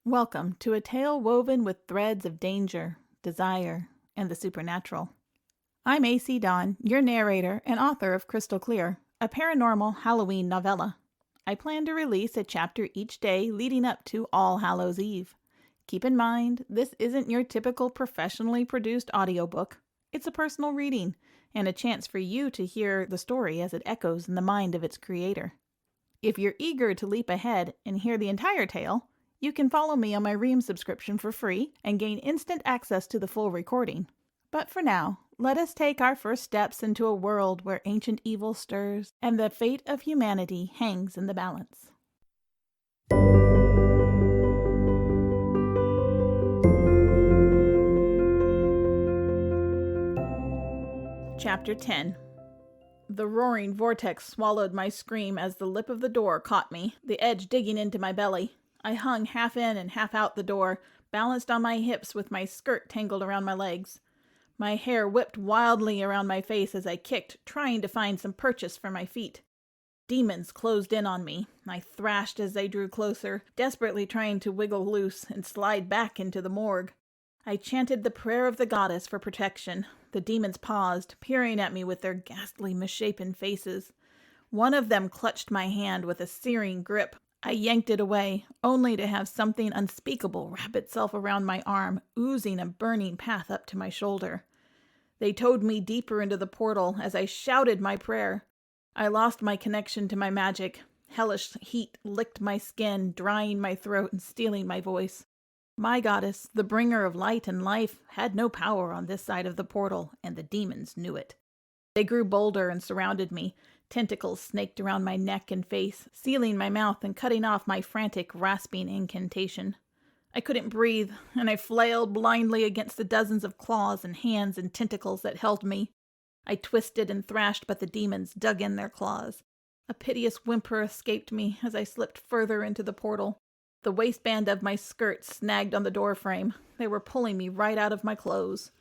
Welcome to a tale woven with threads of danger, desire, and the supernatural. I'm AC Dawn, your narrator and author of Crystal Clear, a paranormal Halloween novella. I plan to release a chapter each day leading up to All Hallows Eve. Keep in mind, this isn't your typical professionally produced audiobook. It's a personal reading, and a chance for you to hear the story as it echoes in the mind of its creator. If you're eager to leap ahead and hear the entire tale, you can follow me on my Ream subscription for free and gain instant access to the full recording. But for now, let us take our first steps into a world where ancient evil stirs and the fate of humanity hangs in the balance. Chapter 10. The roaring vortex swallowed my scream as the lip of the door caught me, the edge digging into my belly. I hung half in and half out the door, balanced on my hips with my skirt tangled around my legs. My hair whipped wildly around my face as I kicked, trying to find some purchase for my feet. Demons closed in on me. I thrashed as they drew closer, desperately trying to wiggle loose and slide back into the morgue. I chanted the prayer of the goddess for protection. The demons paused, peering at me with their ghastly, misshapen faces. One of them clutched my hand with a searing grip. I yanked it away, only to have something unspeakable wrap itself around my arm, oozing a burning path up to my shoulder. They towed me deeper into the portal as I shouted my prayer. I lost my connection to my magic. Hellish heat licked my skin, drying my throat and stealing my voice. My goddess, the bringer of light and life, had no power on this side of the portal, and the demons knew it. They grew bolder and surrounded me. Tentacles snaked around my neck and face, sealing my mouth and cutting off my frantic, rasping incantation. I couldn't breathe, and I flailed blindly against the dozens of claws and hands and tentacles that held me. I twisted and thrashed, but the demons dug in their claws. A piteous whimper escaped me as I slipped further into the portal. The waistband of my skirt snagged on the doorframe. They were pulling me right out of my clothes.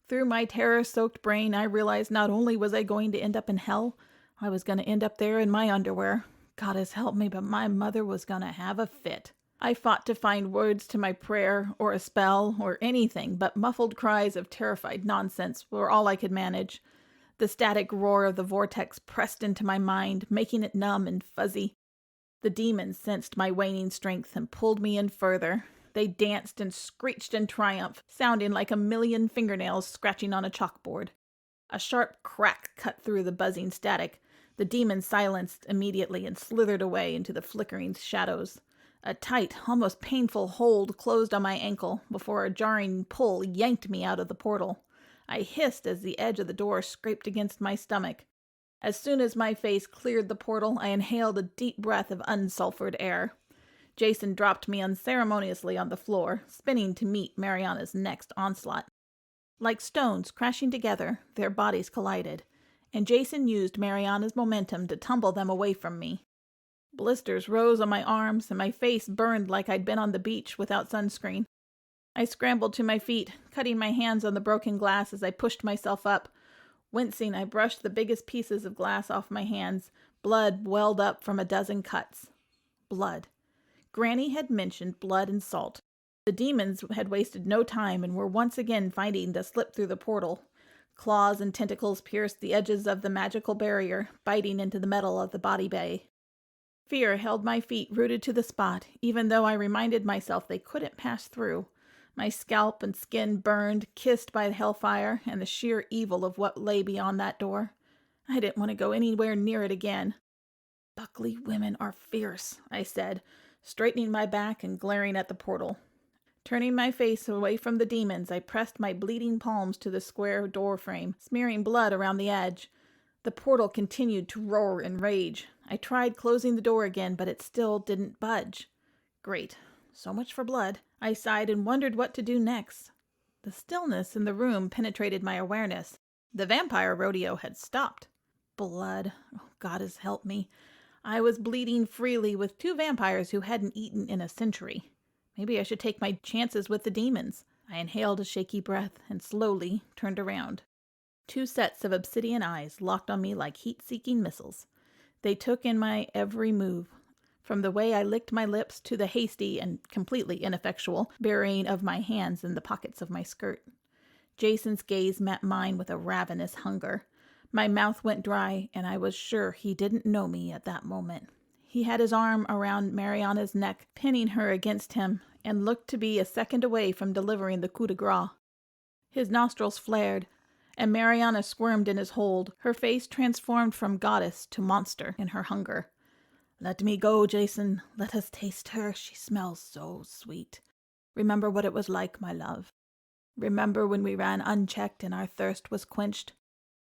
Through my terror-soaked brain, I realized not only was I going to end up in hell, I was going to end up there in my underwear. Goddess help me, but my mother was going to have a fit. I fought to find words to my prayer, or a spell, or anything, but muffled cries of terrified nonsense were all I could manage. The static roar of the vortex pressed into my mind, making it numb and fuzzy. The demons sensed my waning strength and pulled me in further. They danced and screeched in triumph, sounding like a million fingernails scratching on a chalkboard. A sharp crack cut through the buzzing static. The demons silenced immediately and slithered away into the flickering shadows. A tight, almost painful hold closed on my ankle before a jarring pull yanked me out of the portal. I hissed as the edge of the door scraped against my stomach. As soon as my face cleared the portal, I inhaled a deep breath of unsulfured air. Jason dropped me unceremoniously on the floor, spinning to meet Mariana's next onslaught. Like stones crashing together, their bodies collided, and Jason used Mariana's momentum to tumble them away from me. Blisters rose on my arms, and my face burned like I'd been on the beach without sunscreen. I scrambled to my feet, cutting my hands on the broken glass as I pushed myself up. Wincing, I brushed the biggest pieces of glass off my hands. Blood welled up from a dozen cuts. Blood. Granny had mentioned blood and salt. The demons had wasted no time and were once again fighting to slip through the portal. Claws and tentacles pierced the edges of the magical barrier, biting into the metal of the body bay. Fear held my feet rooted to the spot, even though I reminded myself they couldn't pass through. My scalp and skin burned, kissed by the hellfire and the sheer evil of what lay beyond that door. I didn't want to go anywhere near it again. "Buckley women are fierce," I said, straightening my back and glaring at the portal. Turning my face away from the demons, I pressed my bleeding palms to the square door frame, smearing blood around the edge. The portal continued to roar in rage. I tried closing the door again, but it still didn't budge. Great. So much for blood. I sighed and wondered what to do next. The stillness in the room penetrated my awareness. The vampire rodeo had stopped. Blood. Oh, goddess help me. I was bleeding freely with two vampires who hadn't eaten in a century. Maybe I should take my chances with the demons. I inhaled a shaky breath and slowly turned around. Two sets of obsidian eyes locked on me like heat-seeking missiles. They took in my every move. from the way I licked my lips to the hasty and completely ineffectual burying of my hands in the pockets of my skirt. Jason's gaze met mine with a ravenous hunger. My mouth went dry, and I was sure he didn't know me at that moment. He had his arm around Mariana's neck, pinning her against him, and looked to be a second away from delivering the coup de grace. His nostrils flared, and Mariana squirmed in his hold, her face transformed from goddess to monster in her hunger. "Let me go, Jason. Let us taste her. She smells so sweet. Remember what it was like, my love. Remember when we ran unchecked and our thirst was quenched?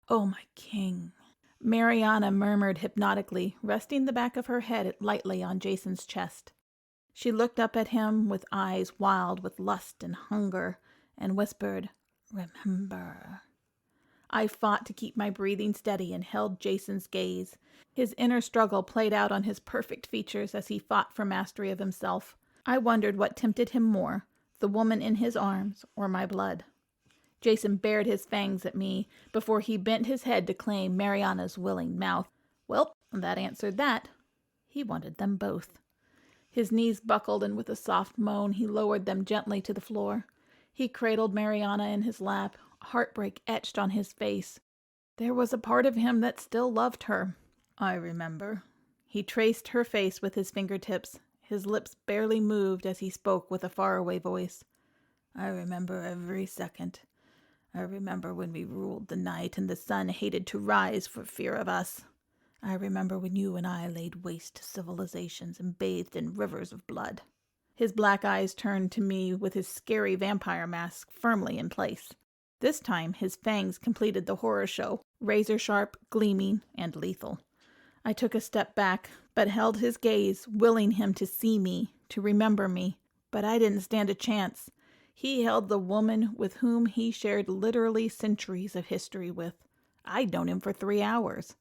Oh, my king." Mariana murmured hypnotically, resting the back of her head lightly on Jason's chest. She looked up at him with eyes wild with lust and hunger, and whispered, "Remember." I fought to keep my breathing steady and held Jason's gaze. His inner struggle played out on his perfect features as he fought for mastery of himself. I wondered what tempted him more, the woman in his arms or my blood. Jason bared his fangs at me before he bent his head to claim Mariana's willing mouth. Well, that answered that. He wanted them both. His knees buckled, and with a soft moan he lowered them gently to the floor. He cradled Mariana in his lap, heartbreak etched on his face. There was a part of him that still loved her. "I remember." He traced her face with his fingertips. His lips barely moved as he spoke with a faraway voice. "I remember every second. I remember when we ruled the night and the sun hated to rise for fear of us. I remember when you and I laid waste to civilizations and bathed in rivers of blood." His black eyes turned to me with his scary vampire mask firmly in place. This time his fangs completed the horror show, razor-sharp, gleaming, and lethal. I took a step back, but held his gaze, willing him to see me, to remember me. But I didn't stand a chance. He held the woman with whom he shared literally centuries of history with. I'd known him for 3 hours.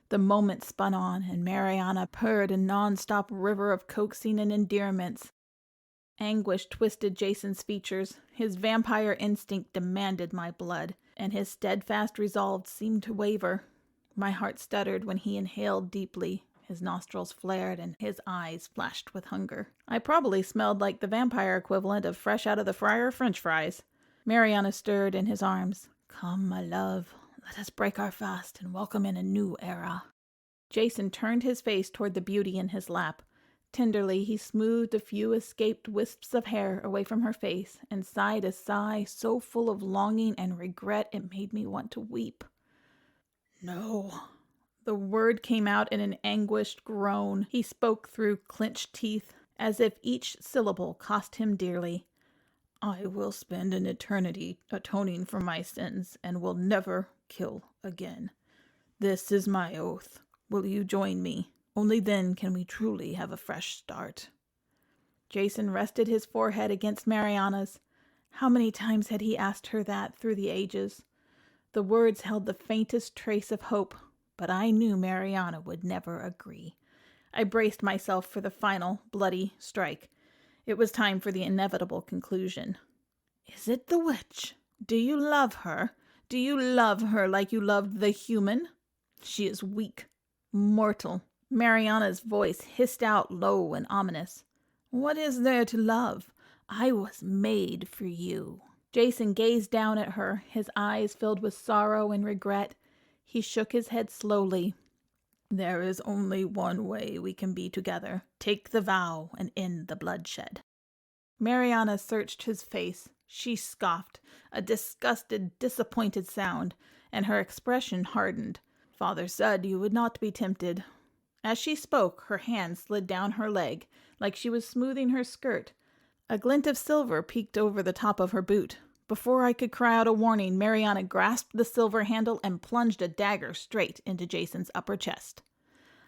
The moment spun on, and Mariana purred a non-stop river of coaxing and endearments. Anguish twisted Jason's features. His vampire instinct demanded my blood, and his steadfast resolve seemed to waver. My heart stuttered when he inhaled deeply. His nostrils flared, and his eyes flashed with hunger. I probably smelled like the vampire equivalent of fresh out of the fryer French fries. Mariana stirred in his arms. "Come, my love. Let us break our fast and welcome in a new era." Jason turned his face toward the beauty in his lap. Tenderly, he smoothed a few escaped wisps of hair away from her face and sighed a sigh so full of longing and regret it made me want to weep. "No." The word came out in an anguished groan. He spoke through clenched teeth, as if each syllable cost him dearly. "I will spend an eternity atoning for my sins and will never kill again. This is my oath. Will you join me? Only then can we truly have a fresh start." Jason rested his forehead against Mariana's. How many times had he asked her that through the ages? The words held the faintest trace of hope, but I knew Mariana would never agree. I braced myself for the final, bloody strike. It was time for the inevitable conclusion. "Is it the witch? Do you love her? Do you love her like you loved the human? She is weak, mortal." Mariana's voice hissed out low and ominous. "What is there to love? I was made for you." Jason gazed down at her, his eyes filled with sorrow and regret. He shook his head slowly. "There is only one way we can be together. Take the vow and end the bloodshed." Mariana searched his face. She scoffed, a disgusted, disappointed sound, and her expression hardened. "Father said you would not be tempted." As she spoke, her hand slid down her leg, like she was smoothing her skirt. A glint of silver peeked over the top of her boot. Before I could cry out a warning, Mariana grasped the silver handle and plunged a dagger straight into Jason's upper chest.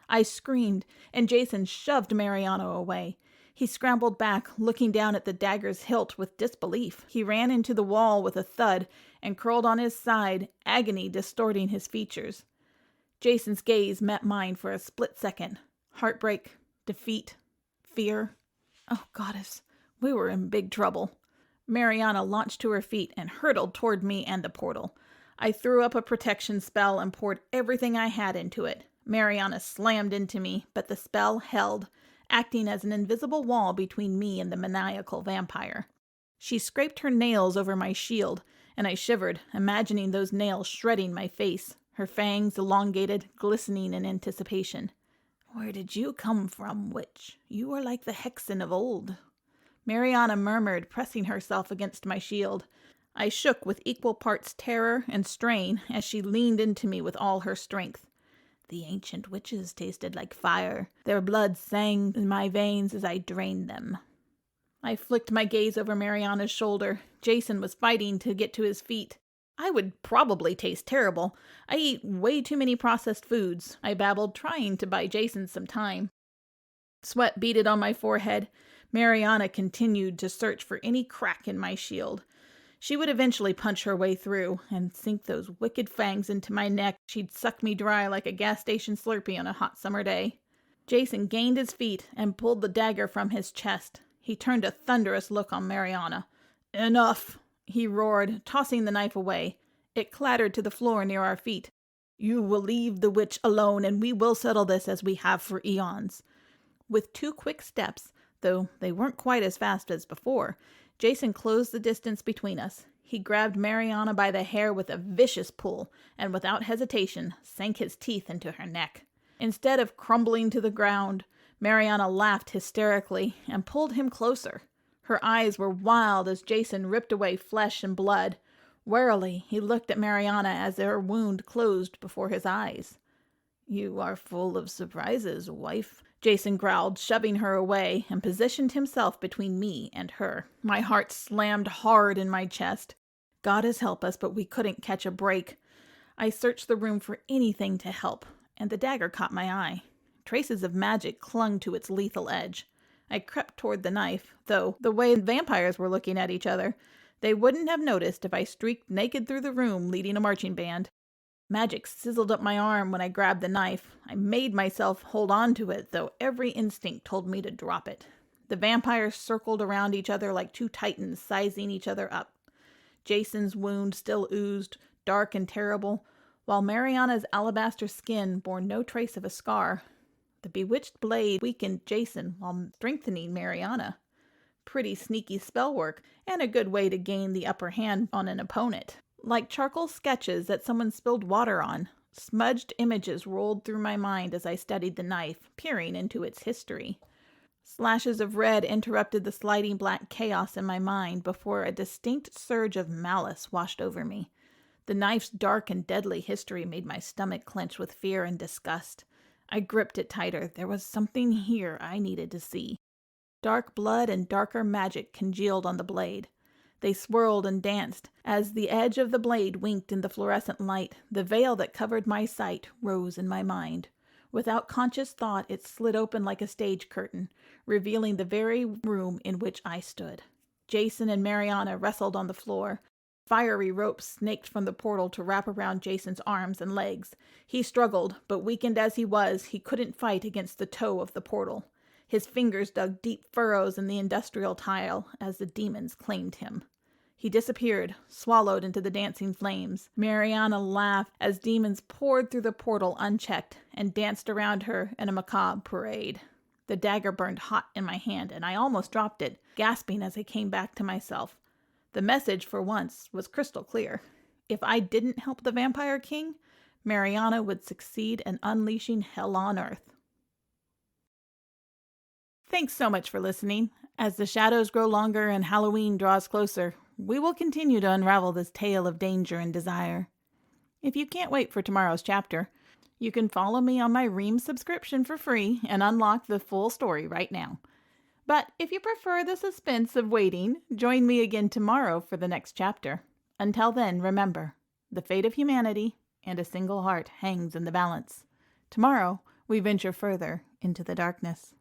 I screamed, and Jason shoved Mariana away. He scrambled back, looking down at the dagger's hilt with disbelief. He ran into the wall with a thud and curled on his side, agony distorting his features. Jason's gaze met mine for a split second. Heartbreak, defeat, fear. Oh, goddess, we were in big trouble. Mariana launched to her feet and hurtled toward me and the portal. I threw up a protection spell and poured everything I had into it. Mariana slammed into me, but the spell held. acting as an invisible wall between me and the maniacal vampire. She scraped her nails over my shield, and I shivered, imagining those nails shredding my face, her fangs elongated, glistening in anticipation. "Where did you come from, witch? You are like the Hexen of old," Mariana murmured, pressing herself against my shield. I shook with equal parts terror and strain as she leaned into me with all her strength. "The ancient witches tasted like fire. Their blood sang in my veins as I drained them." I flicked my gaze over Mariana's shoulder. Jason was fighting to get to his feet. "I would probably taste terrible. I eat way too many processed foods," I babbled, trying to buy Jason some time. Sweat beaded on my forehead. Mariana continued to search for any crack in my shield. She would eventually punch her way through and sink those wicked fangs into my neck. She'd suck me dry like a gas station Slurpee on a hot summer day. Jason gained his feet and pulled the dagger from his chest. He turned a thunderous look on Mariana. "Enough!" he roared, tossing the knife away. It clattered to the floor near our feet. "You will leave the witch alone, and we will settle this as we have for eons." With 2 quick steps, though they weren't quite as fast as before, Jason closed the distance between us. He grabbed Mariana by the hair with a vicious pull, and without hesitation, sank his teeth into her neck. Instead of crumbling to the ground, Mariana laughed hysterically and pulled him closer. Her eyes were wild as Jason ripped away flesh and blood. Warily, he looked at Mariana as her wound closed before his eyes. "You are full of surprises, wife," Jason growled, shoving her away, and positioned himself between me and her. My heart slammed hard in my chest. God has helped us, but we couldn't catch a break. I searched the room for anything to help, and the dagger caught my eye. Traces of magic clung to its lethal edge. I crept toward the knife, though the way vampires were looking at each other, they wouldn't have noticed if I streaked naked through the room leading a marching band. Magic sizzled up my arm when I grabbed the knife. I made myself hold on to it, though every instinct told me to drop it. The vampires circled around each other like 2 titans sizing each other up. Jason's wound still oozed, dark and terrible, while Mariana's alabaster skin bore no trace of a scar. The bewitched blade weakened Jason while strengthening Mariana. Pretty sneaky spell work, and a good way to gain the upper hand on an opponent. Like charcoal sketches that someone spilled water on, smudged images rolled through my mind as I studied the knife, peering into its history. Slashes of red interrupted the sliding black chaos in my mind before a distinct surge of malice washed over me. The knife's dark and deadly history made my stomach clench with fear and disgust. I gripped it tighter. There was something here I needed to see. Dark blood and darker magic congealed on the blade. They swirled and danced. As the edge of the blade winked in the fluorescent light, the veil that covered my sight rose in my mind. Without conscious thought, it slid open like a stage curtain, revealing the very room in which I stood. Jason and Mariana wrestled on the floor. Fiery ropes snaked from the portal to wrap around Jason's arms and legs. He struggled, but weakened as he was, he couldn't fight against the toe of the portal. His fingers dug deep furrows in the industrial tile as the demons claimed him. He disappeared, swallowed into the dancing flames. Mariana laughed as demons poured through the portal unchecked and danced around her in a macabre parade. The dagger burned hot in my hand, and I almost dropped it, gasping as I came back to myself. The message, for once, was crystal clear. If I didn't help the Vampire King, Mariana would succeed in unleashing hell on earth. Thanks so much for listening. As the shadows grow longer and Halloween draws closer, we will continue to unravel this tale of danger and desire. If you can't wait for tomorrow's chapter, you can follow me on my Ream subscription for free and unlock the full story right now. But if you prefer the suspense of waiting, join me again tomorrow for the next chapter. Until then, remember, the fate of humanity and a single heart hangs in the balance. Tomorrow, we venture further into the darkness.